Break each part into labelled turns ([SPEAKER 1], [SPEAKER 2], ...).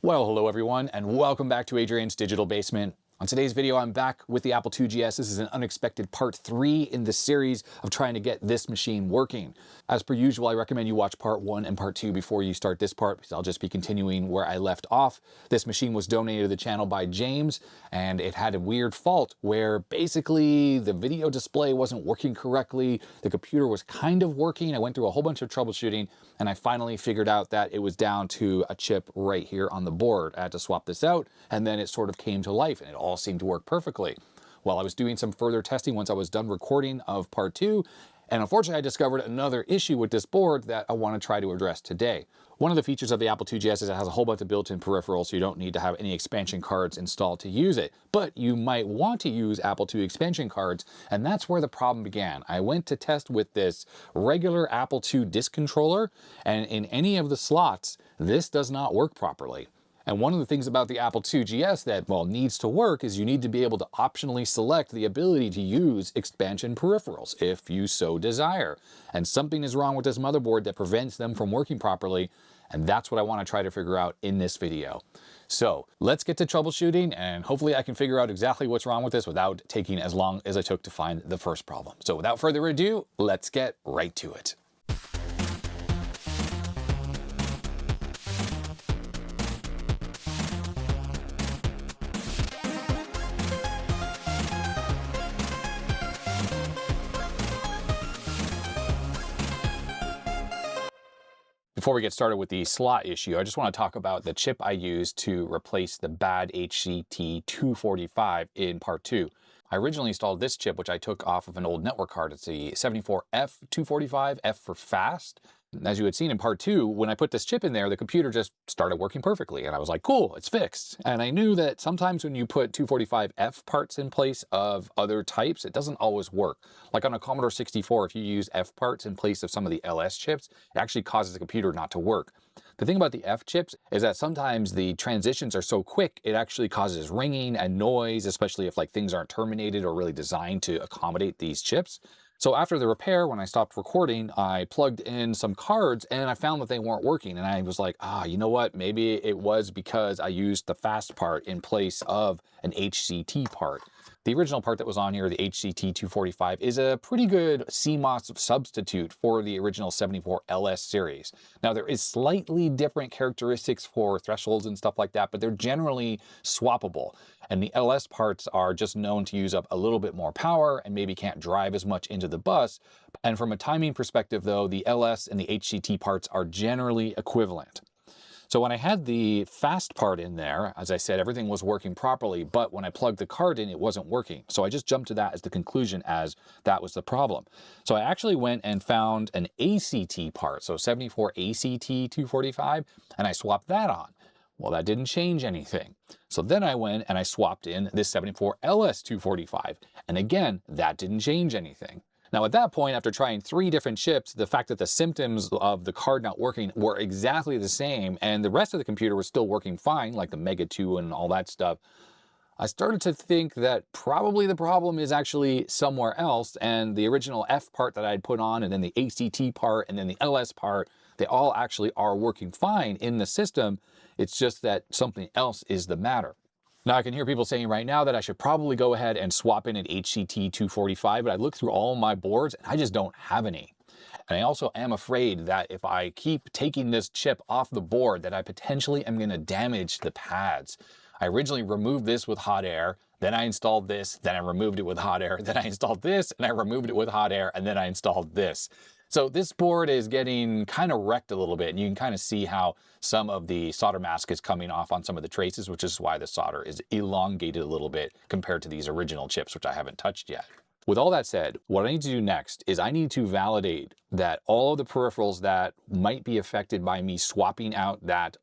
[SPEAKER 1] Well, hello everyone, and welcome back to Adrian's Digital Basement. On today's video, I'm back with the Apple IIgs. This is an unexpected part 3 in the series of trying to get this machine working. As per usual, I recommend you watch part 1 and part 2 before you start this part, because I'll just be continuing where I left off. This machine was donated to the channel by James, and it had a weird fault where basically the video display wasn't working correctly. The computer was kind of working. I went through a whole bunch of troubleshooting, and I finally figured out that it was down to a chip right here on the board. I had to swap this out, and then it sort of came to life, and it all seemed to work perfectly. Well, I was doing some further testing once I was done recording of part 2, and unfortunately I discovered another issue with this board that I want to try to address today. One of the features of the Apple IIgs is it has a whole bunch of built-in peripherals, so you don't need to have any expansion cards installed to use it. But you might want to use Apple II expansion cards, and that's where the problem began. I went to test with this regular Apple II disk controller, and in any of the slots, this does not work properly. And one of the things about the Apple IIgs that, well, needs to work is you need to be able to optionally select the ability to use expansion peripherals if you so desire. And something is wrong with this motherboard that prevents them from working properly, and that's what I want to try to figure out in this video. So let's get to troubleshooting, and hopefully I can figure out exactly what's wrong with this without taking as long as I took to find the first problem. So without further ado, let's get right to it. Before we get started with the slot issue, I just want to talk about the chip I used to replace the bad HCT 245 in part 2. I originally installed this chip, which I took off of an old network card. It's the 74F245, F for fast. As you had seen in part 2, when I put this chip in there, the computer just started working perfectly. And I was like, cool, it's fixed. And I knew that sometimes when you put 245F parts in place of other types, it doesn't always work. Like on a Commodore 64, if you use F parts in place of some of the LS chips, it actually causes the computer not to work. The thing about the F chips is that sometimes the transitions are so quick, it actually causes ringing and noise, especially if like things aren't terminated or really designed to accommodate these chips. So after the repair, when I stopped recording, I plugged in some cards and I found that they weren't working. And I was like, you know what? Maybe it was because I used the fast part in place of an HCT part. The original part that was on here, the HCT 245, is a pretty good CMOS substitute for the original 74LS series. Now, there is slightly different characteristics for thresholds and stuff like that, but they're generally swappable. And the LS parts are just known to use up a little bit more power and maybe can't drive as much into the bus. And from a timing perspective, though, the LS and the HCT parts are generally equivalent. So when I had the fast part in there, as I said, everything was working properly, but when I plugged the card in, it wasn't working. So I just jumped to that as the conclusion, as that was the problem. So I actually went and found an ACT part, so 74 ACT 245, and I swapped that on. Well, that didn't change anything. So then I went and I swapped in this 74 LS 245, and again, that didn't change anything. Now at that point, after trying 3 different chips, the fact that the symptoms of the card not working were exactly the same and the rest of the computer was still working fine, like the Mega 2 and all that stuff, I started to think that probably the problem is actually somewhere else, and the original F part that I'd put on, and then the ACT part, and then the LS part, they all actually are working fine in the system. It's just that something else is the matter. Now I can hear people saying right now that I should probably go ahead and swap in an HCT 245, but I looked through all my boards and I just don't have any. And I also am afraid that if I keep taking this chip off the board, that I potentially am going to damage the pads. I originally removed this with hot air, then I installed this, then I removed it with hot air, then I installed this, and I removed it with hot air, and then I installed this. So this board is getting kind of wrecked a little bit, and you can kind of see how some of the solder mask is coming off on some of the traces, which is why the solder is elongated a little bit compared to these original chips, which I haven't touched yet. With all that said, what I need to do next is I need to validate that all of the peripherals that might be affected by me swapping out that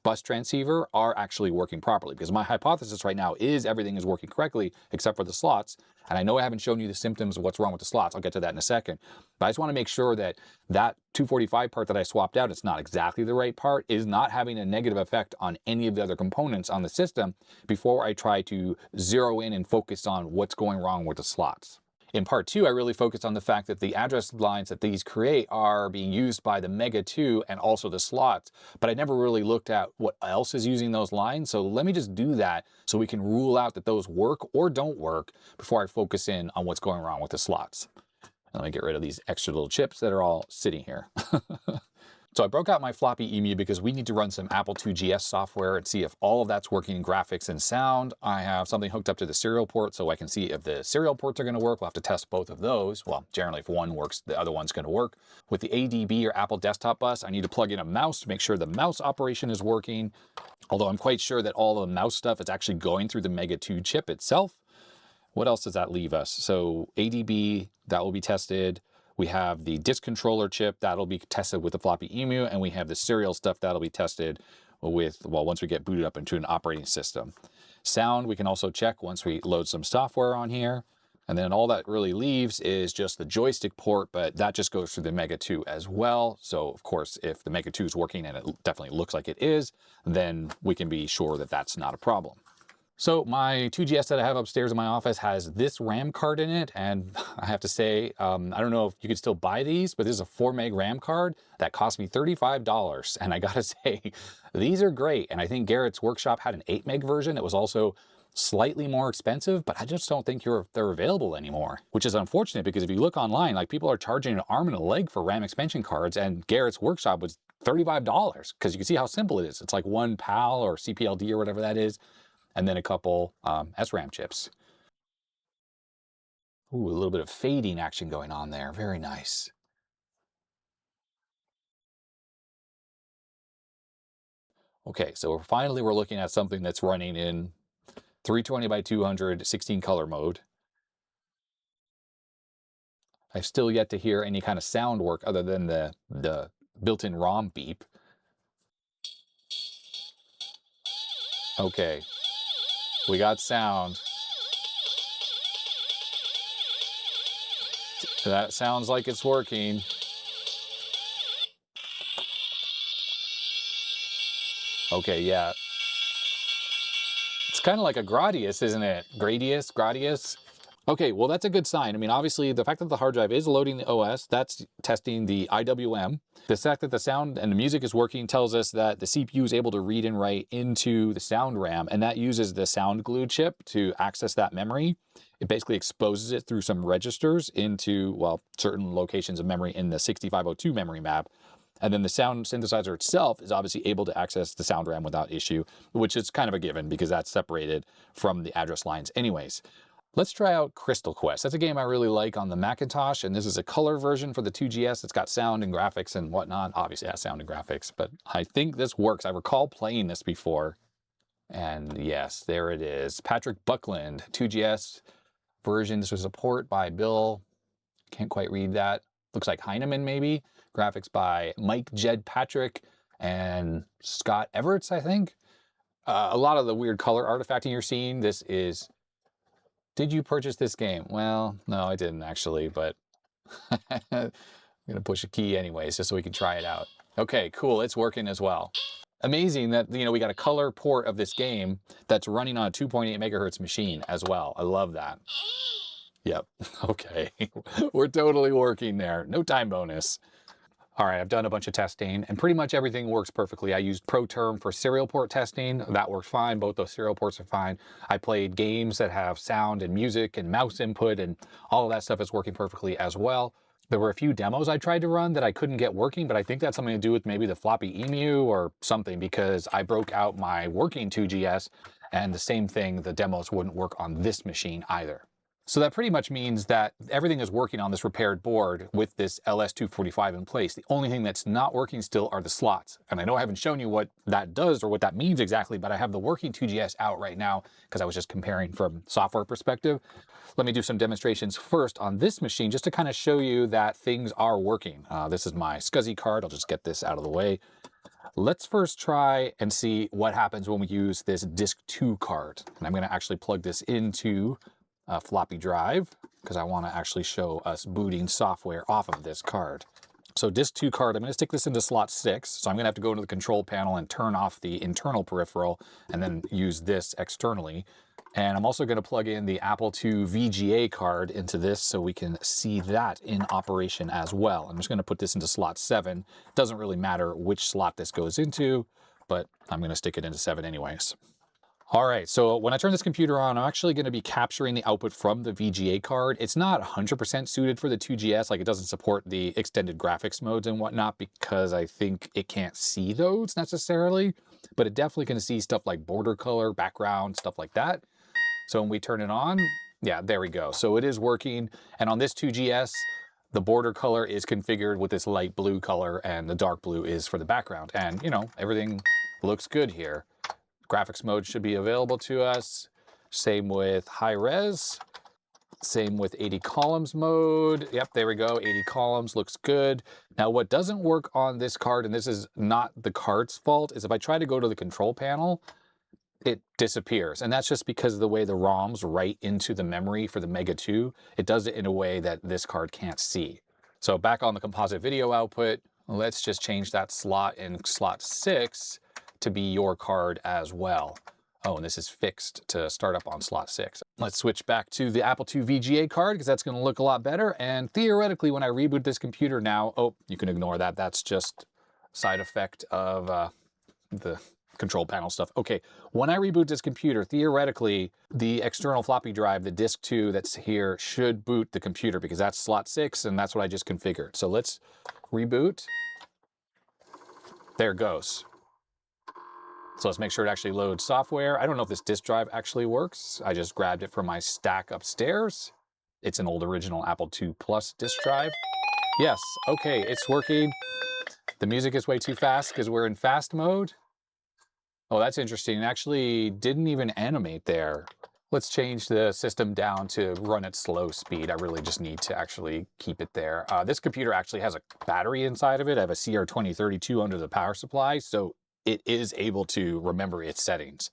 [SPEAKER 1] bus transceiver are actually working properly, because my hypothesis right now is everything is working correctly except for the slots. And I know I haven't shown you the symptoms of what's wrong with the slots. I'll get to that in a second. But I just want to make sure that that 245 part that I swapped out, it's not exactly the right part, is not having a negative effect on any of the other components on the system before I try to zero in and focus on what's going wrong with the slots. In part 2, I really focused on the fact that the address lines that these create are being used by the Mega 2 and also the slots, but I never really looked at what else is using those lines. So let me just do that so we can rule out that those work or don't work before I focus in on what's going wrong with the slots. Let me get rid of these extra little chips that are all sitting here. So I broke out my Floppy EMU because we need to run some Apple IIgs software and see if all of that's working in graphics and sound. I have something hooked up to the serial port so I can see if the serial ports are going to work. We'll have to test both of those. Well, generally if one works, the other one's going to work. With the ADB or Apple Desktop Bus, I need to plug in a mouse to make sure the mouse operation is working. Although I'm quite sure that all the mouse stuff is actually going through the Mega 2 chip itself. What else does that leave us? So ADB, that will be tested. We have the disk controller chip that'll be tested with the Floppy EMU, and we have the serial stuff that'll be tested with, well, once we get booted up into an operating system. Sound, we can also check once we load some software on here. And then all that really leaves is just the joystick port, but that just goes through the Mega 2 as well. So of course, if the Mega 2 is working, and it definitely looks like it is, then we can be sure that that's not a problem. So my 2GS that I have upstairs in my office has this RAM card in it, and I have to say, I don't know if you can still buy these, but this is a 4 meg RAM card that cost me $35, and I gotta say, these are great. And I think Garrett's Workshop had an 8 meg version. It was also slightly more expensive, but I just don't think they're available anymore, which is unfortunate because if you look online, like people are charging an arm and a leg for RAM expansion cards, and Garrett's Workshop was $35 because you can see how simple it is. It's like one PAL or CPLD or whatever that is, and then a couple SRAM chips. Ooh, a little bit of fading action going on there. Very nice. Okay, so we're looking at something that's running in 320 by 200 16 color mode. I've still yet to hear any kind of sound work other than the built-in ROM beep. Okay, we got sound. That sounds like it's working. Okay, yeah. It's kind of like a Gradius, isn't it? Gradius. Okay, well, that's a good sign. I mean, obviously, the fact that the hard drive is loading the OS, that's testing the IWM. The fact that the sound and the music is working tells us that the CPU is able to read and write into the sound RAM, and that uses the sound glue chip to access that memory. It basically exposes it through some registers into, well, certain locations of memory in the 6502 memory map. And then the sound synthesizer itself is obviously able to access the sound RAM without issue, which is kind of a given because that's separated from the address lines anyways. Let's try out Crystal Quest. That's a game I really like on the Macintosh, and this is a color version for the 2GS. It's got sound and graphics and whatnot. Obviously it has sound and graphics, but I think this works. I recall playing this before. And yes, there it is. Patrick Buckland, 2GS version. This was a port by Bill. Can't quite read that. Looks like Heineman maybe. Graphics by Mike Jed Patrick and Scott Everts, I think. A lot of the weird color artifacting you're seeing, this is... Did you purchase this game? Well, no, I didn't actually, but I'm gonna push a key anyways, just so we can try it out. Okay, cool, it's working as well. Amazing that, you know, we got a color port of this game that's running on a 2.8 megahertz machine as well. I love that. Yep, okay, we're totally working there. No time bonus. All right, I've done a bunch of testing and pretty much everything works perfectly. I used ProTerm for serial port testing. That worked fine. Both those serial ports are fine. I played games that have sound and music and mouse input, and all of that stuff is working perfectly as well. There were a few demos I tried to run that I couldn't get working, but I think that's something to do with maybe the Floppy EMU or something, because I broke out my working 2GS and the same thing, the demos wouldn't work on this machine either. So that pretty much means that everything is working on this repaired board with this LS245 in place. The only thing that's not working still are the slots. And I know I haven't shown you what that does or what that means exactly, but I have the working 2GS out right now because I was just comparing from software perspective. Let me do some demonstrations first on this machine just to kind of show you that things are working. This is my SCSI card. I'll just get this out of the way. Let's first try and see what happens when we use this Disk 2 card. And I'm going to actually plug this into a floppy drive because I want to actually show us booting software off of this card. So disk 2 card, I'm going to stick this into slot 6. So I'm going to have to go into the control panel and turn off the internal peripheral and then use this externally. And I'm also going to plug in the Apple II VGA card into this so we can see that in operation as well. I'm just going to put this into slot 7. It doesn't really matter which slot this goes into, but I'm going to stick it into 7 anyways. All right, so when I turn this computer on, I'm actually going to be capturing the output from the VGA card. It's not 100% suited for the 2GS, like it doesn't support the extended graphics modes and whatnot because I think it can't see those necessarily, but it definitely can see stuff like border color, background, stuff like that. So when we turn it on, yeah, there we go. So it is working, and on this 2GS, the border color is configured with this light blue color and the dark blue is for the background. And, you know, everything looks good here. Graphics mode should be available to us. Same with high res. Same with 80 columns mode. Yep, there we go. 80 columns looks good. Now, what doesn't work on this card, and this is not the card's fault, is if I try to go to the control panel, it disappears. And that's just because of the way the ROMs write into the memory for the Mega 2. It does it in a way that this card can't see. So back on the composite video output, let's just change that slot in slot 6 to be your card as well. Oh, and this is fixed to start up on slot 6. Let's switch back to the Apple II VGA card because that's going to look a lot better. And theoretically, when I reboot this computer now, oh, you can ignore that. That's just side effect of the control panel stuff. Okay, when I reboot this computer, theoretically, the external floppy drive, the disk 2 that's here, should boot the computer because that's slot 6 and that's what I just configured. So let's reboot. There it goes. So let's make sure it actually loads software. I don't know if this disk drive actually works. I just grabbed it from my stack upstairs. It's an old original Apple II Plus disk drive. Yes, okay, it's working. The music is way too fast because we're in fast mode. Oh, that's interesting. It actually didn't even animate there. Let's change the system down to run at slow speed. I really just need to actually keep it there. This computer actually has a battery inside of it. I have a CR2032 under the power supply, so it is able to remember its settings.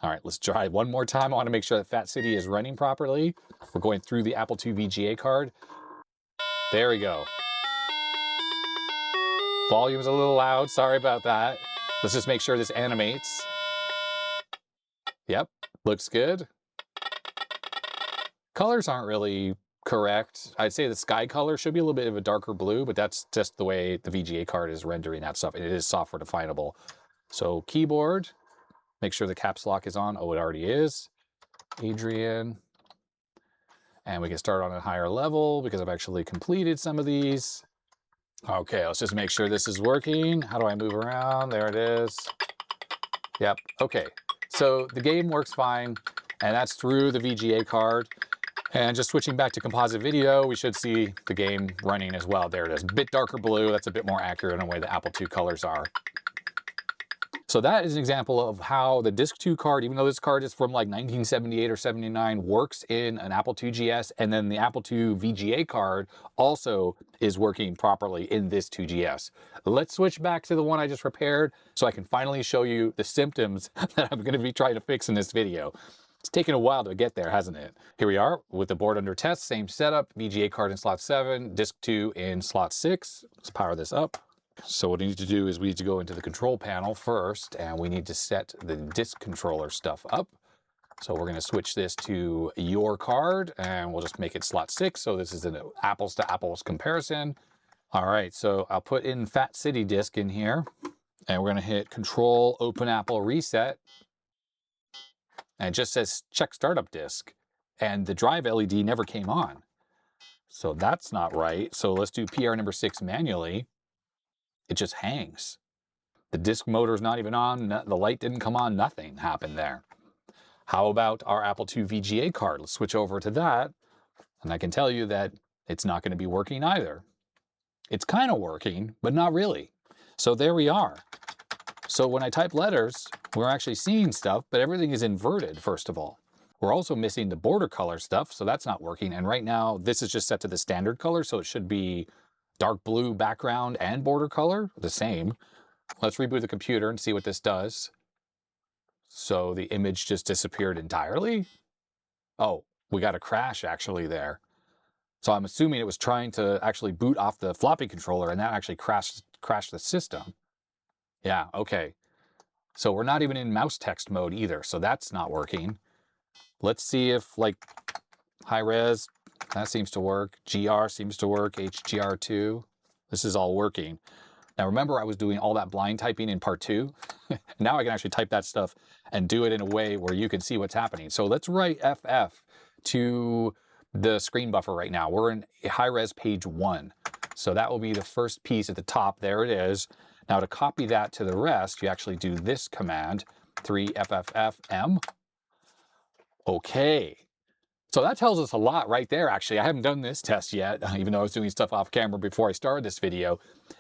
[SPEAKER 1] All right, let's try one more time. I want to make sure that Fat City is running properly. We're going through the Apple II VGA card. There we go. Volume's a little loud. Sorry about that. Let's just make sure this animates. Yep, looks good. Colors aren't really correct. I'd say the sky color should be a little bit of a darker blue, but that's just the way the VGA card is rendering that stuff. And it is software definable. So keyboard, make sure the caps lock is on. Oh, it already is. Adrian. And we can start on a higher level because I've actually completed some of these. Okay, let's just make sure this is working. How do I move around? There it is. Yep, okay. So the game works fine, and that's through the VGA card. And just switching back to composite video, we should see the game running as well. There it is, a bit darker blue. That's a bit more accurate in the way the Apple II colors are. So that is an example of how the Disk 2 card, even though this card is from like 1978 or 79, works in an Apple II GS, and then the Apple II VGA card also is working properly in this 2GS. Let's switch back to the one I just repaired so I can finally show you the symptoms that I'm going to be trying to fix in this video. It's taken a while to get there, hasn't it? Here we are with the board under test, same setup, VGA card in slot 7, Disk 2 in slot 6. Let's power this up. So what we need to do is we need to go into the control panel first, and we need to set the disk controller stuff up. So we're going to switch this to your card, and we'll just make it slot 6. So this is an apples to apples comparison. All right, so I'll put in Fat City disk in here, and we're going to hit Control Open Apple Reset. And it just says check startup disk, and the drive LED never came on. So that's not right. So let's do PR number 6 manually. It just hangs. The disk motor's not even on, the light didn't come on, nothing happened there. How about our Apple II VGA card? Let's switch over to that, and I can tell you that it's not going to be working either. It's kind of working, but not really. So there we are. So when I type letters, we're actually seeing stuff, but everything is inverted, first of all. We're also missing the border color stuff, so that's not working. And right now, this is just set to the standard color, so it should be dark blue background and border color, the same. Let's reboot the computer and see what this does. So the image just disappeared entirely. Oh, we got a crash actually there. So I'm assuming it was trying to actually boot off the floppy controller, and that actually crashed the system. Yeah, okay. So we're not even in mouse text mode either, so that's not working. Let's see if, like, high res, that seems to work. GR seems to work. HGR2. This is all working. Now remember, I was doing all that blind typing in part 2. Now I can actually type that stuff and do it in a way where you can see what's happening. So let's write FF to the screen buffer right now. We're in high res page 1. So that will be the first piece at the top. There it is. Now to copy that to the rest, you actually do this command, 3FFFM. Okay. So that tells us a lot right there, actually. I haven't done this test yet, even though I was doing stuff off camera before I started this video.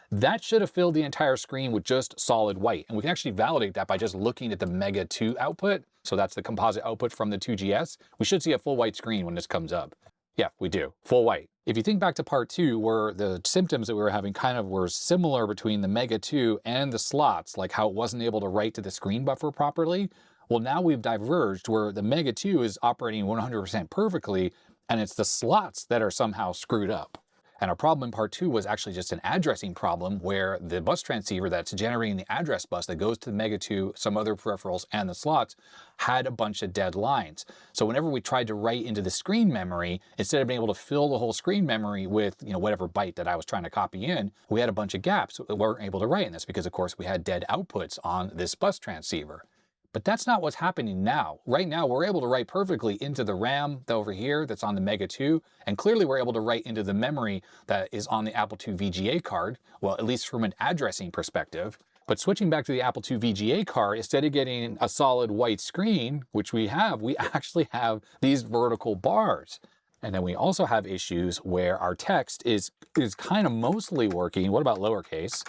[SPEAKER 1] That should have filled the entire screen with just solid white. And we can actually validate that by just looking at the Mega 2 output. So that's the composite output from the 2GS. We should see a full white screen when this comes up. Yeah, we do. Full white. If you think back to part 2, where the symptoms that we were having kind of were similar between the Mega 2 and the slots, like how it wasn't able to write to the screen buffer properly, well, now we've diverged where the Mega 2 is operating 100% perfectly, and it's the slots that are somehow screwed up. And our problem in part 2 was actually just an addressing problem where the bus transceiver that's generating the address bus that goes to the Mega 2, some other peripherals, and the slots had a bunch of dead lines. So whenever we tried to write into the screen memory, instead of being able to fill the whole screen memory with, whatever byte that I was trying to copy in, we had a bunch of gaps that we weren't able to write in this because, of course, we had dead outputs on this bus transceiver. But that's not what's happening now. Right now, we're able to write perfectly into the RAM over here that's on the Mega 2, and clearly we're able to write into the memory that is on the Apple II VGA card, well, at least from an addressing perspective. But switching back to the Apple II VGA card, instead of getting a solid white screen, which we actually have these vertical bars. And then we also have issues where our text is kind of mostly working. What about lowercase?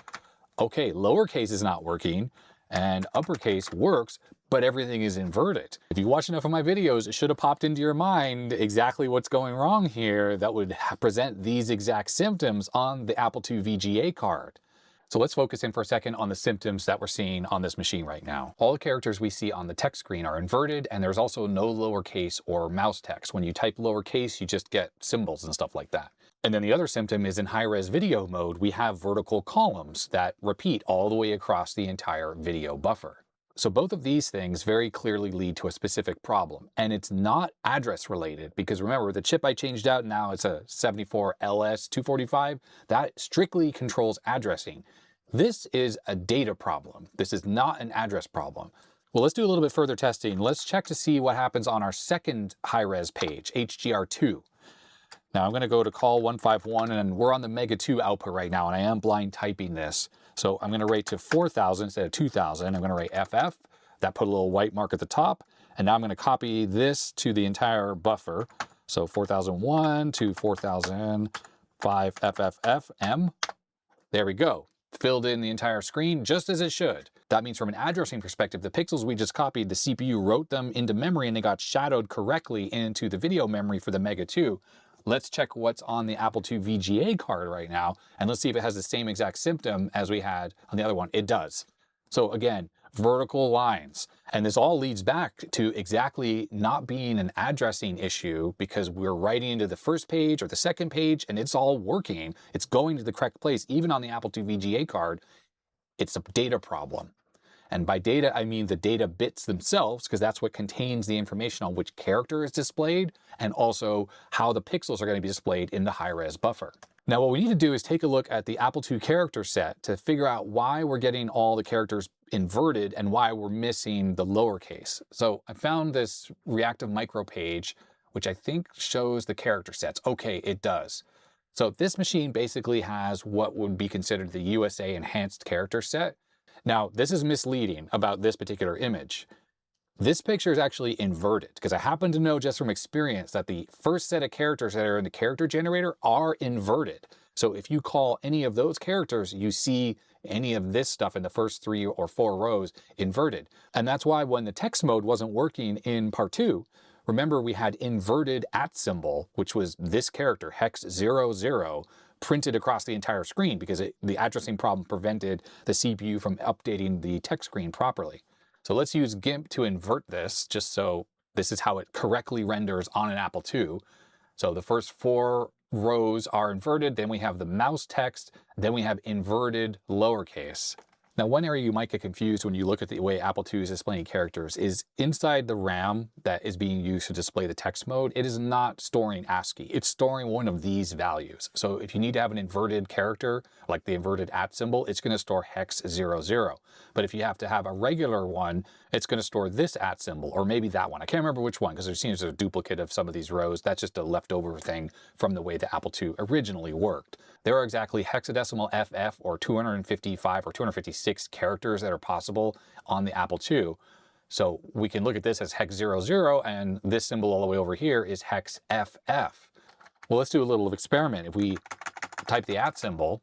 [SPEAKER 1] Okay, lowercase is not working, and uppercase works, but everything is inverted. If you watch enough of my videos, it should have popped into your mind exactly what's going wrong here that would present these exact symptoms on the Apple II VGA card. So let's focus in for a second on the symptoms that we're seeing on this machine right now. All the characters we see on the text screen are inverted, and there's also no lowercase or mouse text. When you type lowercase, you just get symbols and stuff like that. And then the other symptom is in high-res video mode, we have vertical columns that repeat all the way across the entire video buffer. So both of these things very clearly lead to a specific problem, and it's not address related because remember the chip I changed out now, it's a 74LS245, that strictly controls addressing. This is a data problem. This is not an address problem. Well, let's do a little bit further testing. Let's check to see what happens on our second high-res page, HGR2. Now I'm going to go to call 151, and we're on the Mega 2 output right now, and I am blind typing this. So I'm going to rate to 4,000 instead of 2,000. I'm going to rate FF. That put a little white mark at the top. And now I'm going to copy this to the entire buffer. So 4001 to 4005 FFFM. There we go. Filled in the entire screen just as it should. That means from an addressing perspective, the pixels we just copied, the CPU wrote them into memory and they got shadowed correctly into the video memory for the Mega 2. Let's check what's on the Apple II VGA card right now, and let's see if it has the same exact symptom as we had on the other one. It does. So again, vertical lines. And this all leads back to exactly not being an addressing issue because we're writing into the first page or the second page and it's all working. It's going to the correct place. Even on the Apple II VGA card, it's a data problem. And by data, I mean the data bits themselves, because that's what contains the information on which character is displayed and also how the pixels are going to be displayed in the high-res buffer. Now, what we need to do is take a look at the Apple II character set to figure out why we're getting all the characters inverted and why we're missing the lowercase. So I found this reactive micro page, which I think shows the character sets. Okay, it does. So this machine basically has what would be considered the USA enhanced character set. Now, this is misleading about this particular image. This picture is actually inverted because I happen to know just from experience that the first set of characters that are in the character generator are inverted. So if you call any of those characters, you see any of this stuff in the first 3 or 4 rows inverted. And that's why when the text mode wasn't working in part 2, remember we had inverted @ symbol, which was this character, hex 00, printed across the entire screen because the addressing problem prevented the CPU from updating the text screen properly. So let's use GIMP to invert this, just so this is how it correctly renders on an Apple II. So the first 4 rows are inverted, then we have the mouse text, then we have inverted lowercase. Now, one area you might get confused when you look at the way Apple II is displaying characters is inside the RAM that is being used to display the text mode, it is not storing ASCII. It's storing one of these values. So if you need to have an inverted character, like the inverted @ symbol, it's going to store hex 00. But if you have to have a regular one, it's going to store this @ symbol, or maybe that one. I can't remember which one, because there seems a duplicate of some of these rows. That's just a leftover thing from the way the Apple II originally worked. There are exactly hexadecimal FF or 255 or 256 characters that are possible on the Apple II. So we can look at this as hex 00, and this symbol all the way over here is hex FF. Well, let's do a little experiment. If we type the @ symbol,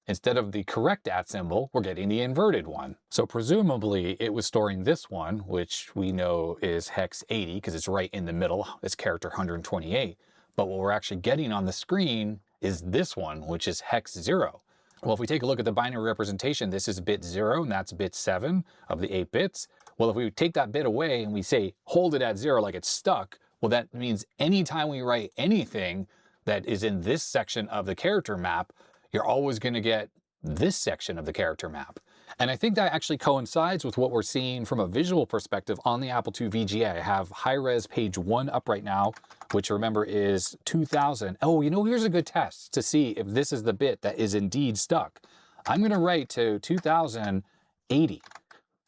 [SPEAKER 1] instead of the correct @ symbol, we're getting the inverted one. So presumably it was storing this one, which we know is hex 80 because it's right in the middle. It's character 128. But what we're actually getting on the screen is this one, which is hex 0. Well, if we take a look at the binary representation, this is bit 0 and that's bit 7 of the 8 bits. Well, if we take that bit away and we say hold it at 0 like it's stuck, well, that means anytime we write anything that is in this section of the character map, you're always going to get this section of the character map. And I think that actually coincides with what we're seeing from a visual perspective on the Apple II VGA. I have high-res page 1 up right now, which remember is 2000. Oh, you know, here's a good test to see if this is the bit that is indeed stuck. I'm going to write to 2080.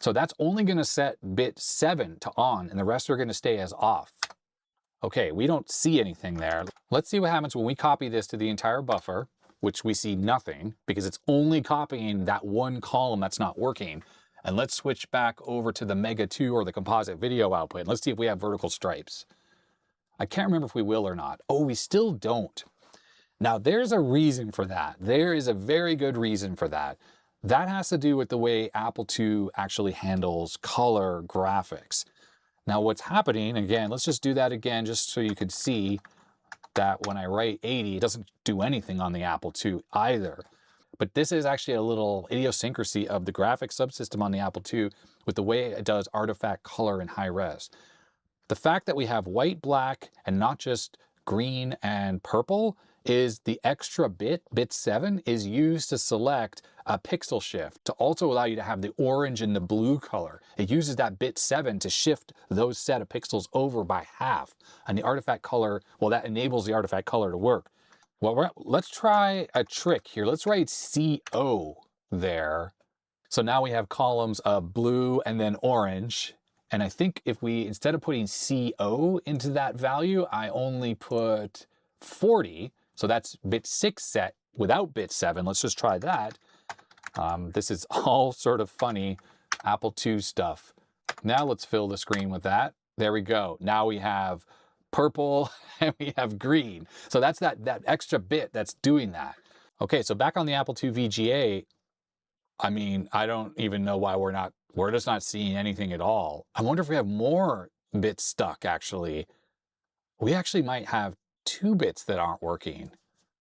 [SPEAKER 1] So that's only going to set bit 7 to on, and the rest are going to stay as off. Okay, we don't see anything there. Let's see what happens when we copy this to the entire buffer, which we see nothing because it's only copying that one column that's not working. And let's switch back over to the Mega 2 or the composite video output. Let's see if we have vertical stripes. I can't remember if we will or not. Oh, we still don't. Now there's a reason for that. There is a very good reason for that. That has to do with the way Apple II actually handles color graphics. Now what's happening, again, let's just do that again just so you can see that when I write 80, it doesn't do anything on the Apple II either. But this is actually a little idiosyncrasy of the graphics subsystem on the Apple II with the way it does artifact color in high res. The fact that we have white, black, and not just green and purple is the extra bit 7, is used to select a pixel shift to also allow you to have the orange and the blue color. It uses that bit 7 to shift those set of pixels over by half. And the artifact color, well, that enables the artifact color to work. Well, let's try a trick here. Let's write CO there. So now we have columns of blue and then orange. And I think if we, instead of putting CO into that value, I only put 40. So that's bit 6 set without bit 7. Let's just try that. This is all sort of funny Apple II stuff. Now let's fill the screen with that. There we go. Now we have purple and we have green. So that's that extra bit that's doing that. Okay, so back on the Apple II VGA, I mean, I don't even know why we're just not seeing anything at all. I wonder if we have more bits stuck, actually. We actually might have 2 bits that aren't working.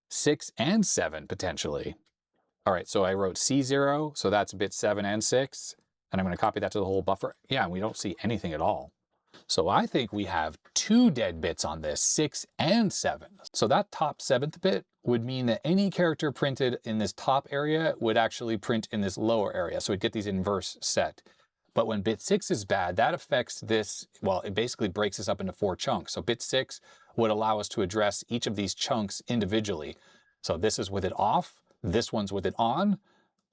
[SPEAKER 1] 6 and 7, potentially. All right, so I wrote C0, so that's bit 7 and 6. And I'm going to copy that to the whole buffer. Yeah, and we don't see anything at all. So I think we have 2 dead bits on this, 6 and 7. So that top 7th bit would mean that any character printed in this top area would actually print in this lower area. So we'd get these inverse set. But when bit 6 is bad, that affects this, well, it basically breaks this up into 4 chunks. So bit 6 would allow us to address each of these chunks individually. So this is with it off, this one's with it on,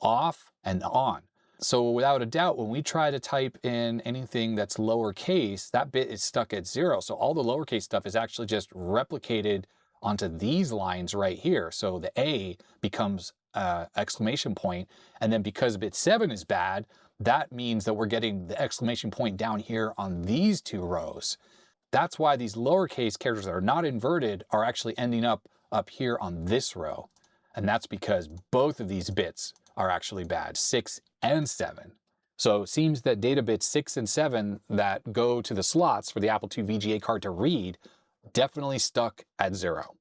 [SPEAKER 1] off, and on. So without a doubt, when we try to type in anything that's lowercase, that bit is stuck at 0. So all the lowercase stuff is actually just replicated onto these lines right here. So the A becomes exclamation point. And then because bit 7 is bad, that means that we're getting the exclamation point down here on these 2 rows. That's why these lowercase characters that are not inverted are actually ending up here on this row. And that's because both of these bits are actually bad, 6 and 7. So it seems that data bits 6 and 7 that go to the slots for the Apple II VGA card to read definitely stuck at 0.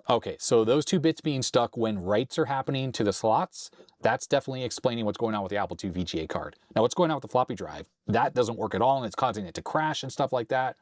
[SPEAKER 1] Okay, so those 2 bits being stuck when writes are happening to the slots, that's definitely explaining what's going on with the Apple II VGA card. Now what's going on with the floppy drive? That doesn't work at all and it's causing it to crash and stuff like that.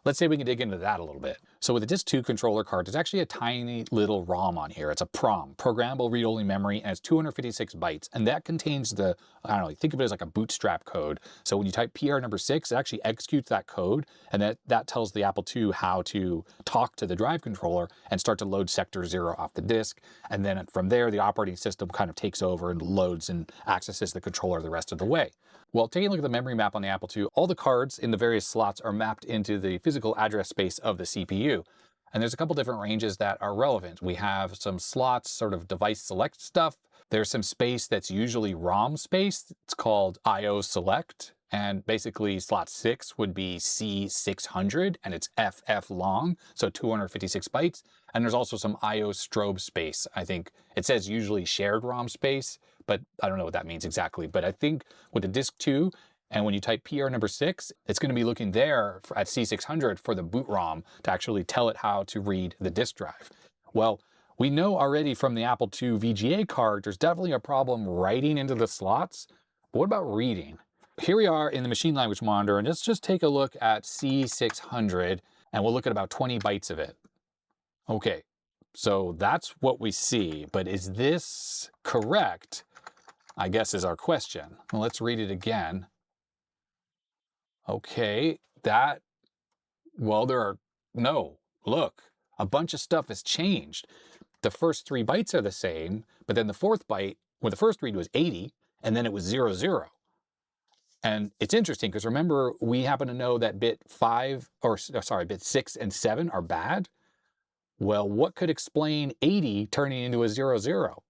[SPEAKER 1] Let's say we can dig into that a little bit. So with the Disk 2 controller card, there's actually a tiny little ROM on here. It's a PROM, Programmable Read-Only Memory, and it's 256 bytes. And that contains the, I don't know, think of it as like a bootstrap code. So when you type PR number 6, it actually executes that code, and that tells the Apple II how to talk to the drive controller and start to load sector 0 off the disk. And then from there, the operating system kind of takes over and loads and accesses the controller the rest of the way. Well, taking a look at the memory map on the Apple II, all the cards in the various slots are mapped into the physical address space of the CPU. And there's a couple different ranges that are relevant. We have some slots, sort of device select stuff. There's some space that's usually ROM space. It's called IO select. And basically slot 6 would be C600 and it's FF long, so 256 bytes. And there's also some IO strobe space. I think it says usually shared ROM space, but I don't know what that means exactly. But I think with the Disk 2, and when you type PR number 6, it's going to be looking there at C600 for the boot ROM to actually tell it how to read the disk drive. Well, we know already from the Apple II VGA card, there's definitely a problem writing into the slots. But what about reading? Here we are in the machine language monitor, and let's just take a look at C600, and we'll look at about 20 bytes of it. Okay, so that's what we see, but is this correct? I guess is our question. Well, let's read it again. Okay, no, look, a bunch of stuff has changed. The first 3 bytes are the same, but then the 4th byte, well, the first read was 80, and then it was 00. And it's interesting because remember, we happen to know that bit 6 and 7 are bad. Well, what could explain 80 turning into a 00?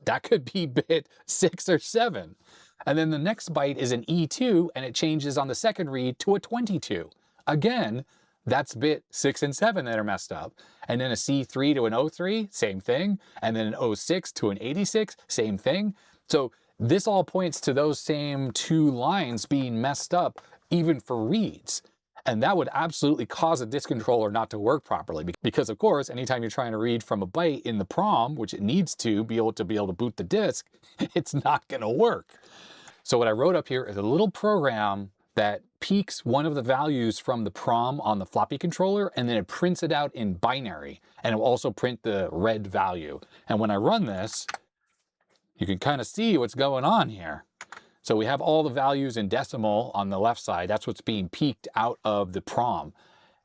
[SPEAKER 1] That could be bit 6 or 7. And then the next byte is an E2 and it changes on the second read to a 22. Again, that's bit 6 and 7 that are messed up. And then a C3 to an 03, same thing. And then an 06 to an 86, same thing. So this all points to those same 2 lines being messed up even for reads. And that would absolutely cause a disk controller not to work properly. Because of course, anytime you're trying to read from a byte in the PROM, which it needs to be able to boot the disk, it's not gonna work. So what I wrote up here is a little program that peeks one of the values from the PROM on the floppy controller, and then it prints it out in binary. And it will also print the red value. And when I run this, you can kind of see what's going on here. So we have all the values in decimal on the left side. That's what's being peeked out of the PROM.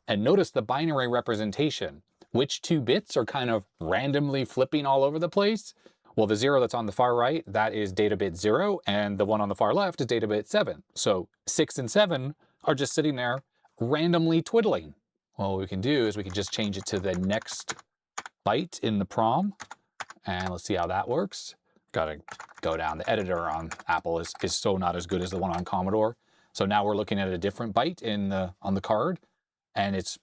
[SPEAKER 1] And notice the binary representation. Which 2 bits are kind of randomly flipping all over the place? Well, the 0 that's on the far right, that is data bit 0, and the one on the far left is data bit 7. So 6 and 7 are just sitting there randomly twiddling. Well, what we can do is we can just change it to the next byte in the PROM, and let's see how that works. Gotta go down. The editor on Apple is so not as good as the one on Commodore. So now we're looking at a different byte on the card, and it's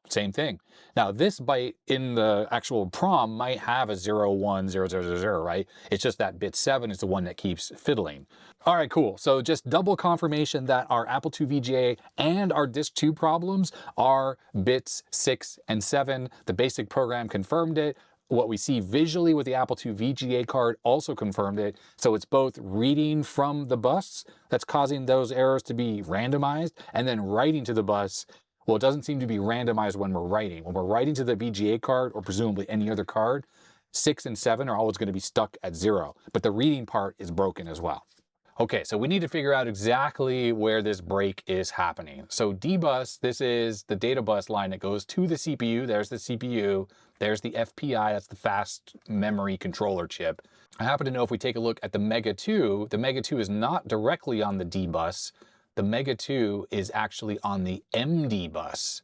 [SPEAKER 1] same thing. Now this byte in the actual PROM might have a 010000, right? It's just that bit 7 is the one that keeps fiddling. All right, cool. So just double confirmation that our Apple II VGA and our Disk 2 problems are bits 6 and 7. The basic program confirmed it. What we see visually with the Apple II VGA card also confirmed it. So it's both reading from the bus that's causing those errors to be randomized, and then writing to the bus. Well, it doesn't seem to be randomized when we're writing. When we're writing to the VGA card, or presumably any other card, 6 and 7 are always going to be stuck at 0. But the reading part is broken as well. Okay, so we need to figure out exactly where this break is happening. So dbus, this is the data bus line that goes to the CPU. There's the CPU. There's the FPI, that's the fast memory controller chip. I happen to know if we take a look at the Mega 2, the Mega 2 is not directly on the dbus. The Mega 2 is actually on the MD bus.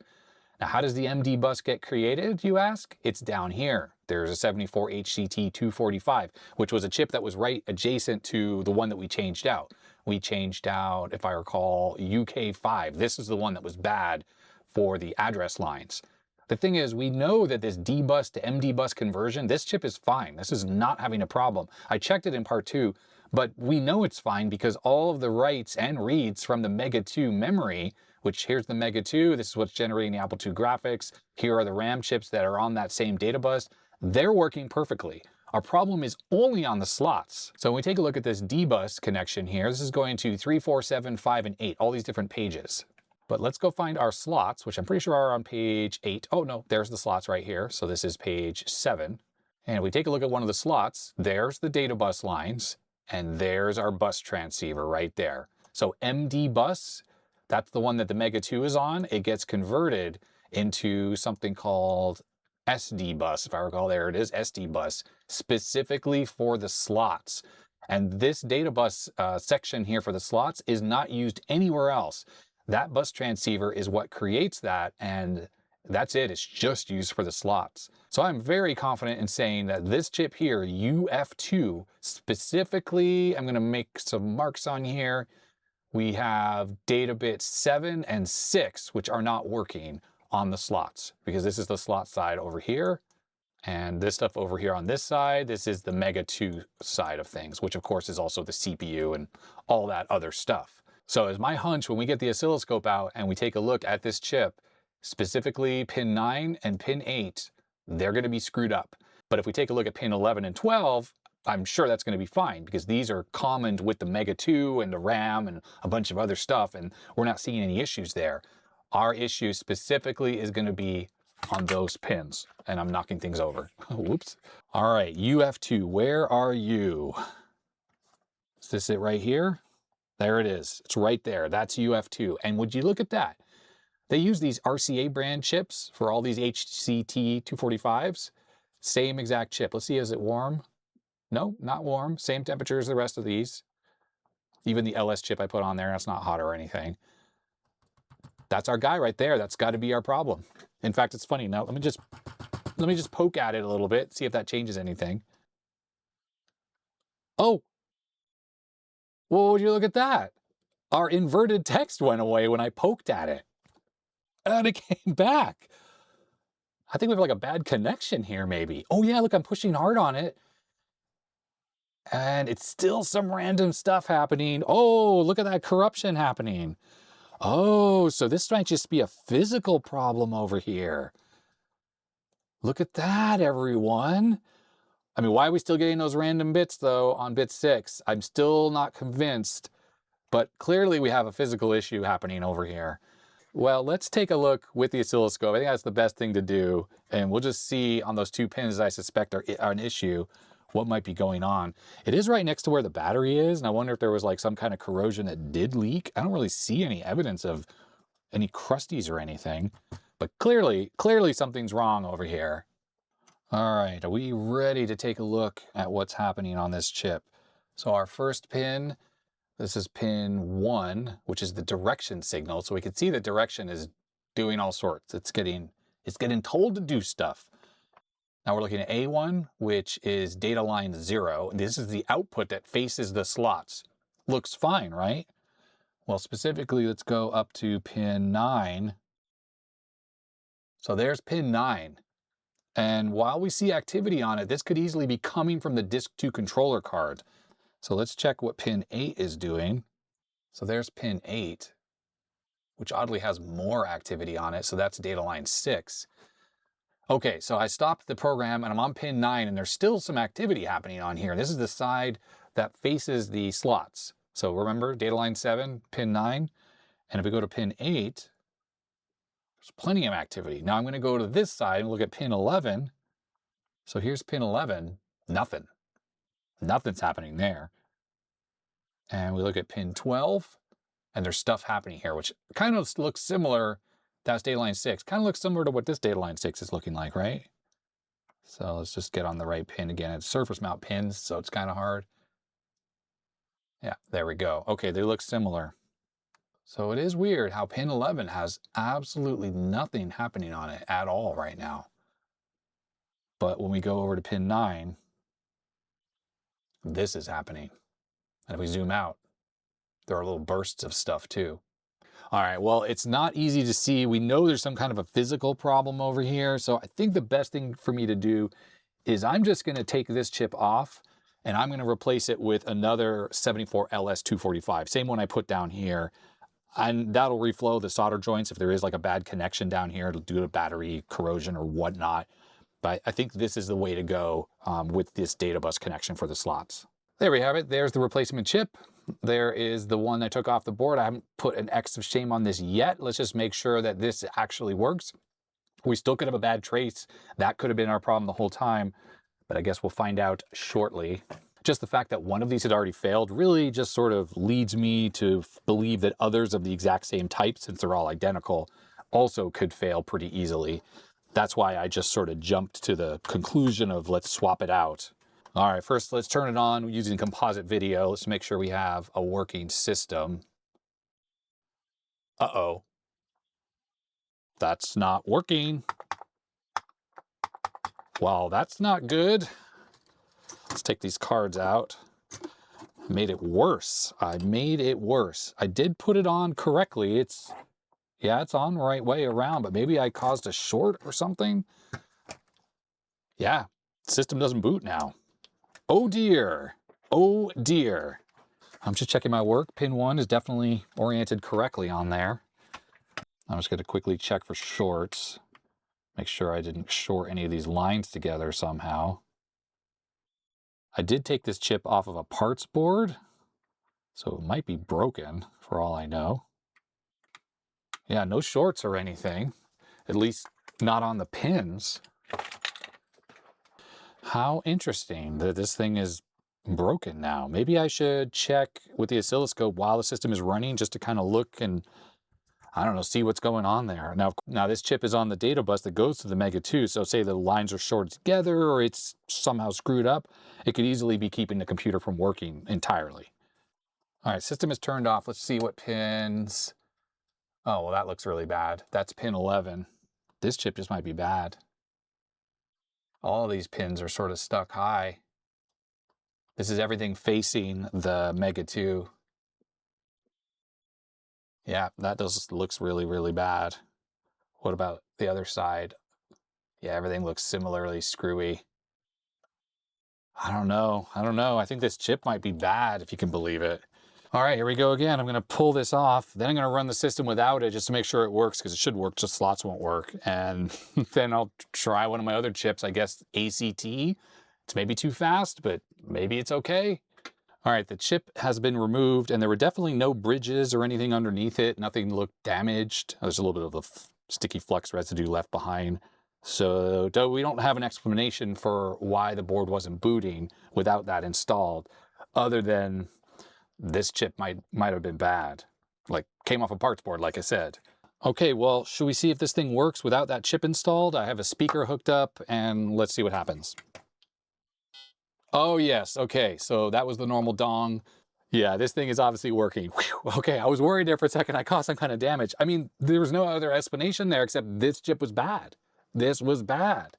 [SPEAKER 1] Now, how does the MD bus get created, you ask? It's down here. There's a 74HCT245, which was a chip that was right adjacent to the one that we changed out. We changed out, if I recall, UK5. This is the one that was bad for the address lines. The thing is, we know that this dbus to MD bus conversion, this chip is fine. This is not having a problem. I checked it in part 2, but we know it's fine because all of the writes and reads from the Mega 2 memory, which here's the Mega 2, this is what's generating the Apple II graphics, here are the RAM chips that are on that same data bus, they're working perfectly. Our problem is only on the slots. So when we take a look at this dbus connection here, this is going to 3, 4, 7, 5, and 8, all these different pages. But let's go find our slots, which I'm pretty sure are on page 8. Oh no, there's the slots right here. So this is page 7. And we take a look at one of the slots, there's the data bus lines, and there's our bus transceiver right there. So MD bus, that's the one that the Mega 2 is on. It gets converted into something called SD bus, if I recall. There it is, SD bus, specifically for the slots. And this data bus section here for the slots is not used anywhere else. That bus transceiver is what creates that, and that's it. It's just used for the slots. So I'm very confident in saying that this chip here, UF2, specifically, I'm going to make some marks on here. We have data bits 7 and 6, which are not working on the slots, because this is the slot side over here. And this stuff over here on this side, this is the Mega 2 side of things, which of course is also the CPU and all that other stuff. So as my hunch, when we get the oscilloscope out and we take a look at this chip, specifically pin 9 and pin 8, they're going to be screwed up. But if we take a look at pin 11 and 12, I'm sure that's going to be fine, because these are common with the Mega 2 and the RAM and a bunch of other stuff, and we're not seeing any issues there. Our issue specifically is going to be on those pins, and I'm knocking things over. Whoops. All right, UF2, where are you? Is this it right here? There it is. It's right there. That's UF2. And would you look at that? They use these RCA brand chips for all these HCT 245s. Same exact chip. Let's see, is it warm? No, not warm. Same temperature as the rest of these. Even the LS chip I put on there, that's not hot or anything. That's our guy right there. That's got to be our problem. In fact, it's funny. Now, let me just poke at it a little bit, see if that changes anything. Oh, well, would you look at that? Our inverted text went away when I poked at it. And it came back. I think we have like a bad connection here, maybe. Oh yeah, look, I'm pushing hard on it. And it's still some random stuff happening. Oh, look at that corruption happening. Oh, so this might just be a physical problem over here. Look at that, everyone. I mean, why are we still getting those random bits, though, on bit 6? I'm still not convinced, but clearly we have a physical issue happening over here. Well, let's take a look with the oscilloscope. I think that's the best thing to do, and we'll just see on those 2 pins that I suspect are an issue what might be going on. It is right next to where the battery is, and I wonder if there was like some kind of corrosion that did leak. I don't really see any evidence of any crusties or anything, but clearly something's wrong over here. All right, are we ready to take a look at what's happening on this chip? So our first pin, this is pin 1, which is the direction signal. So we can see the direction is doing all sorts. It's getting told to do stuff. Now we're looking at A1, which is data line 0. This is the output that faces the slots. Looks fine, right? Well, specifically, let's go up to pin 9. So there's pin 9. And while we see activity on it, this could easily be coming from the disk 2 controller card. So let's check what pin 8 is doing. So there's pin 8, which oddly has more activity on it. So that's data line 6. Okay, so I stopped the program and I'm on pin 9 and there's still some activity happening on here. This is the side that faces the slots. So remember, data line 7, pin 9. And if we go to pin 8, there's plenty of activity. Now I'm going to go to this side and look at pin 11. So here's pin 11, nothing. Nothing's happening there. And we look at pin 12, and there's stuff happening here, which kind of looks similar. That's data line 6. Kind of looks similar to what this data line 6 is looking like, right? So let's just get on the right pin again. It's surface mount pins, so it's kind of hard. Yeah, there we go. Okay, they look similar. So it is weird how pin 11 has absolutely nothing happening on it at all right now. But when we go over to pin 9, this is happening. And if we zoom out, there are little bursts of stuff too. All right, well, it's not easy to see. We know there's some kind of a physical problem over here. So I think the best thing for me to do is I'm just gonna take this chip off and I'm gonna replace it with another 74LS245, same one I put down here. And that'll reflow the solder joints if there is like a bad connection down here. It'll do a battery corrosion or whatnot. But I think this is the way to go with this data bus connection for the slots. There we have it. There's the replacement chip. There is the one I took off the board. I haven't put an X of shame on this yet. Let's just make sure that this actually works. We still could have a bad trace. That could have been our problem the whole time, but I guess we'll find out shortly. Just the fact that one of these had already failed really just sort of leads me to believe that others of the exact same type, since they're all identical, also could fail pretty easily. That's why I just sort of jumped to the conclusion of let's swap it out. All right, first let's turn it on using composite video. Let's make sure we have a working system. Uh-oh. That's not working. Well, that's not good. Let's take these cards out. Made it worse. I made it worse. I did put it on correctly. Yeah, it's on the right way around, but maybe I caused a short or something. Yeah, system doesn't boot now. Oh dear. Oh dear. I'm just checking my work. Pin 1 is definitely oriented correctly on there. I'm just going to quickly check for shorts. Make sure I didn't short any of these lines together somehow. I did take this chip off of a parts board, so it might be broken for all I know. Yeah, no shorts or anything, at least not on the pins. How interesting that this thing is broken now. Maybe I should check with the oscilloscope while the system is running just to kind of look and, I don't know, see what's going on there. Now this chip is on the data bus that goes to the Mega 2, so say the lines are shorted together or it's somehow screwed up, it could easily be keeping the computer from working entirely. All right, system is turned off. Let's see what pins. Oh, well, that looks really bad. That's pin 11. This chip just might be bad. All of these pins are sort of stuck high. This is everything facing the Mega 2. Yeah, that looks really, really bad. What about the other side? Yeah, everything looks similarly screwy. I don't know. I think this chip might be bad, if you can believe it. All right, here we go again. I'm going to pull this off. Then I'm going to run the system without it just to make sure it works, because it should work, just slots won't work. And then I'll try one of my other chips, I guess ACT. It's maybe too fast, but maybe it's okay. All right, the chip has been removed, and there were definitely no bridges or anything underneath it. Nothing looked damaged. There's a little bit of a sticky flux residue left behind. So we don't have an explanation for why the board wasn't booting without that installed, other than this chip might have been bad. Like, came off a parts board, like I said. Okay, well, should we see if this thing works without that chip installed? I have a speaker hooked up, and let's see what happens. Oh, yes. Okay, so that was the normal dong. Yeah, this thing is obviously working. Whew. Okay, I was worried there for a second I caused some kind of damage. I mean, there was no other explanation there except this chip was bad. This was bad.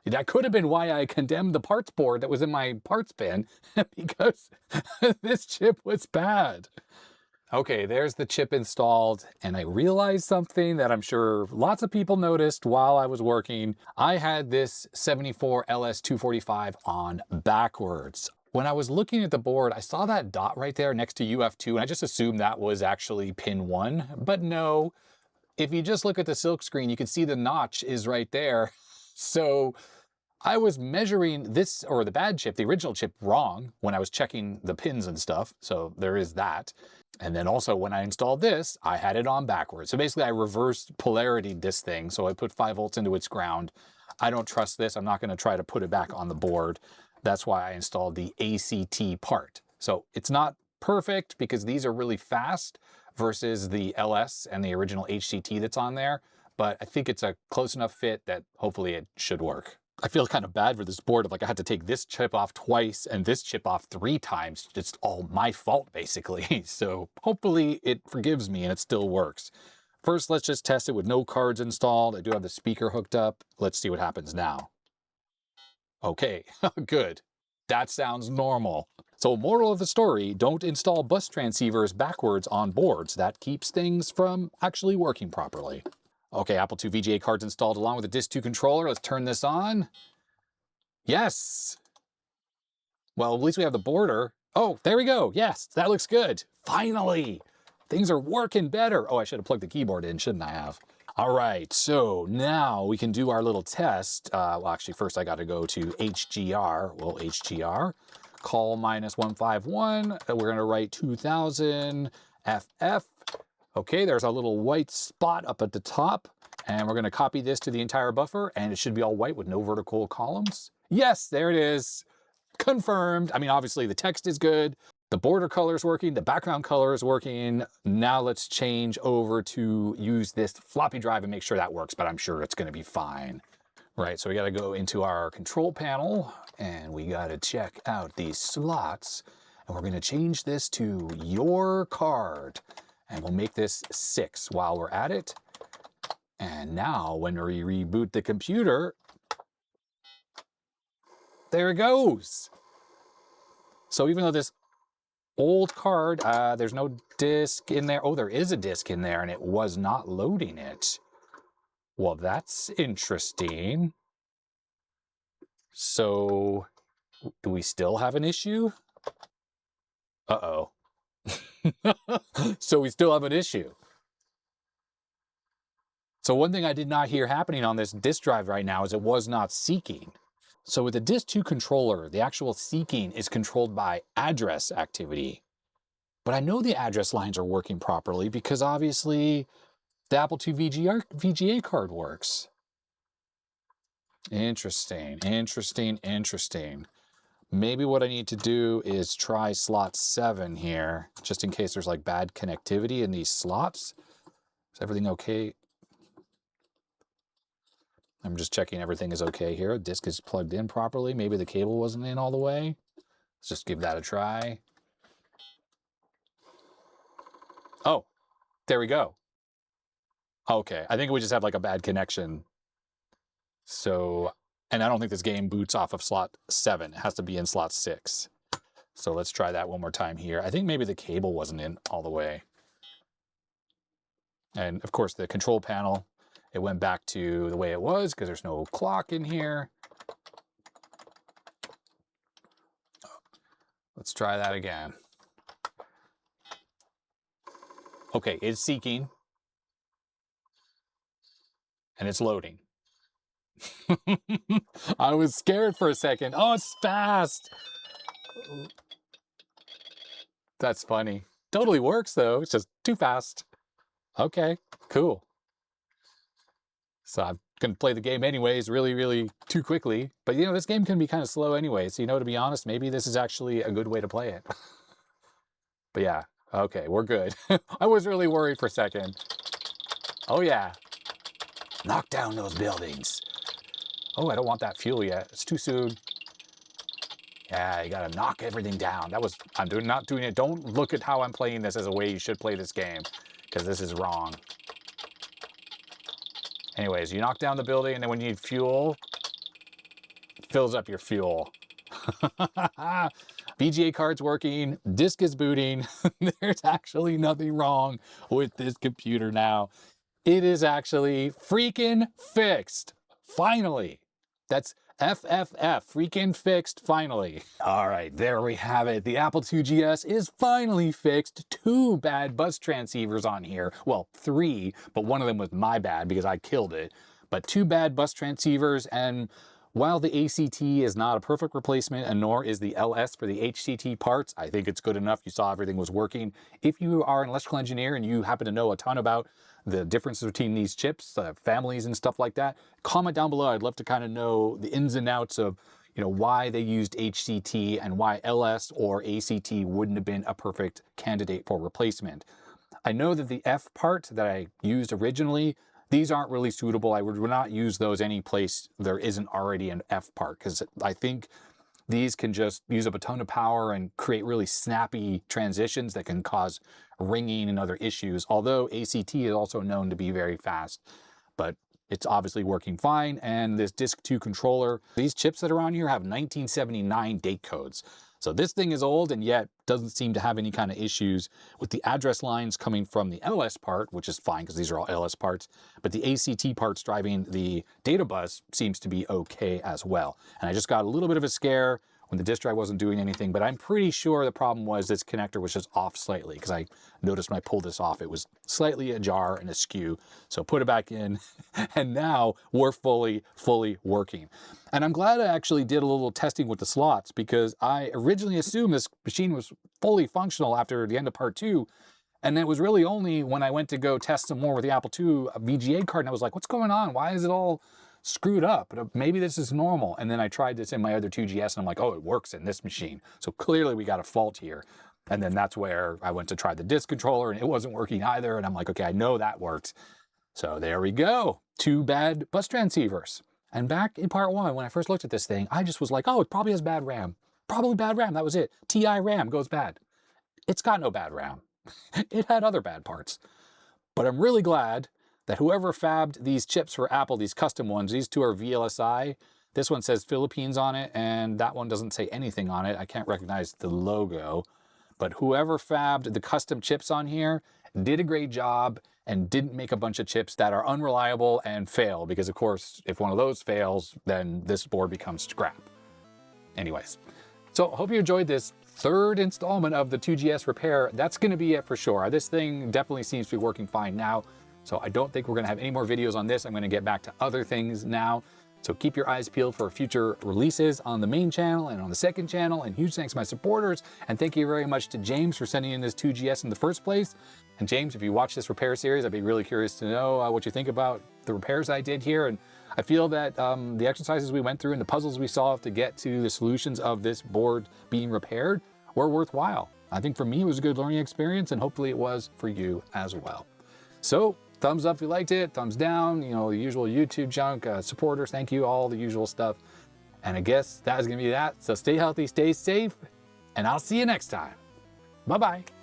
[SPEAKER 1] That could have been why I condemned the parts board that was in my parts bin, because this chip was bad. Okay, there's the chip installed, and I realized something that I'm sure lots of people noticed while I was working. I had this 74 LS245 on backwards. When I was looking at the board, I saw that dot right there next to UF2, and I just assumed that was actually pin 1, but no. If you just look at the silk screen, you can see the notch is right there. So I was measuring this, or the bad chip, the original chip, wrong when I was checking the pins and stuff. So there is that. And then also when I installed this, I had it on backwards. So basically I reversed polarity this thing. So I put 5 volts into its ground. I don't trust this. I'm not going to try to put it back on the board. That's why I installed the ACT part. So it's not perfect because these are really fast versus the LS and the original HCT that's on there. But I think it's a close enough fit that hopefully it should work. I feel kind of bad for this board. Like I had to take this chip off twice and this chip off 3 times. It's all my fault, basically. So hopefully it forgives me and it still works. First, let's just test it with no cards installed. I do have the speaker hooked up. Let's see what happens now. Okay, good. That sounds normal. So moral of the story, don't install bus transceivers backwards on boards. That keeps things from actually working properly. Okay, Apple II VGA cards installed along with the Disk 2 controller. Let's turn this on. Yes. Well, at least we have the border. Oh, there we go. Yes, that looks good. Finally, things are working better. Oh, I should have plugged the keyboard in, shouldn't I have? All right, so now we can do our little test. Well, actually, first I got to go to HGR. Well, HGR, call -151. We're going to write 2000 FF. Okay, there's a little white spot up at the top. And we're going to copy this to the entire buffer, and it should be all white with no vertical columns. Yes, there it is. Confirmed. I mean, obviously the text is good. The border color is working. The background color is working. Now let's change over to use this floppy drive and make sure that works, but I'm sure it's going to be fine. Right, so we got to go into our control panel, and we got to check out these slots. And we're going to change this to your card. And we'll make this 6 while we're at it. And now when we reboot the computer, there it goes. So even though this old card, there's no disk in there. Oh, there is a disk in there and it was not loading it. Well, that's interesting. So do we still have an issue? Uh-oh. So we still have an issue. So one thing I did not hear happening on this disk drive right now is it was not seeking. So with the disk 2 controller, the actual seeking is controlled by address activity. But I know the address lines are working properly because obviously the Apple II VGA card works. Interesting, interesting, interesting. Maybe what I need to do is try slot 7 here, just in case there's like bad connectivity in these slots. Is everything okay? I'm just checking everything is okay here. Disk is plugged in properly. Maybe the cable wasn't in all the way. Let's just give that a try. Oh, there we go. Okay, I think we just have like a bad connection. So, and I don't think this game boots off of slot 7. It has to be in slot 6. So let's try that one more time here. I think maybe the cable wasn't in all the way. And of course the control panel, it went back to the way it was because there's no clock in here. Let's try that again. Okay, it's seeking. And it's loading. I was scared for a second. Oh, it's fast. That's funny. Totally works though. It's just too fast. Okay, cool. So I'm going to play the game anyways, really too quickly. But you know, this game can be kind of slow anyway. So, you know, to be honest, maybe this is actually a good way to play it. But yeah, okay, we're good. I was really worried for a second. Oh yeah. Knock down those buildings. Oh, I don't want that fuel yet. It's too soon. Yeah, you gotta knock everything down. That was, I'm not doing it. Don't look at how I'm playing this as a way you should play this game, because this is wrong. Anyways, you knock down the building, and then when you need fuel, it fills up your fuel. VGA card's working, disk is booting. There's actually nothing wrong with this computer now. It is actually freaking fixed. Finally. That's FFF, freaking fixed, finally. All right, there we have it. The Apple IIgs is finally fixed. 2 bad bus transceivers on here. Well, 3, but one of them was my bad because I killed it. But 2 bad bus transceivers, and while the ACT is not a perfect replacement, and nor is the LS for the HCT parts, I think it's good enough. You saw everything was working. If you are an electrical engineer and you happen to know a ton about the differences between these chips, families and stuff like that, comment down below. I'd love to kind of know the ins and outs of, you know, why they used HCT and why LS or ACT wouldn't have been a perfect candidate for replacement. I know that the F part that I used originally, these aren't really suitable. I would not use those any place there isn't already an F part, because I think these can just use up a ton of power and create really snappy transitions that can cause ringing and other issues, although ACT is also known to be very fast. But it's obviously working fine. And this Disk 2 controller, these chips that are on here have 1979 date codes. So this thing is old and yet doesn't seem to have any kind of issues with the address lines coming from the LS part, which is fine because these are all LS parts, but the ACT parts driving the data bus seems to be okay as well. And I just got a little bit of a scare when the disk drive wasn't doing anything, but I'm pretty sure the problem was this connector was just off slightly, because I noticed when I pulled this off, it was slightly ajar and askew. So put it back in, and now we're fully working. And I'm glad I actually did a little testing with the slots, because I originally assumed this machine was fully functional after the end of part 2. And it was really only when I went to go test some more with the Apple II VGA card, and I was like, what's going on? Why is it all screwed up? But maybe this is normal. And then I tried this in my other 2GS, and I'm like, oh, it works in this machine. So clearly we got a fault here. And then that's where I went to try the disk controller, and it wasn't working either. And I'm like, okay, I know that worked. So there we go. 2 bad bus transceivers. And back in part 1, when I first looked at this thing, I just was like, oh, it probably has bad RAM. Probably bad RAM. That was it. TI RAM goes bad. It's got no bad RAM. It had other bad parts. But I'm really glad that whoever fabbed these chips for Apple, these custom ones, these 2 are VLSI. This one says Philippines on it, and that one doesn't say anything on it. I can't recognize the logo. But whoever fabbed the custom chips on here did a great job and didn't make a bunch of chips that are unreliable and fail. Because, of course, if one of those fails, then this board becomes scrap. Anyways, so I hope you enjoyed this 3rd installment of the 2GS repair. That's going to be it for sure. This thing definitely seems to be working fine now. So I don't think we're going to have any more videos on this. I'm going to get back to other things now. So keep your eyes peeled for future releases on the main channel and on the second channel. And huge thanks to my supporters. And thank you very much to James for sending in this 2GS in the first place. And James, if you watch this repair series, I'd be really curious to know what you think about the repairs I did here. And I feel that the exercises we went through and the puzzles we solved to get to the solutions of this board being repaired were worthwhile. I think for me it was a good learning experience, and hopefully it was for you as well. So thumbs up if you liked it, thumbs down, you know, the usual YouTube junk, supporters, thank you, all the usual stuff. And I guess that is gonna be that. So stay healthy, stay safe, and I'll see you next time. Bye-bye.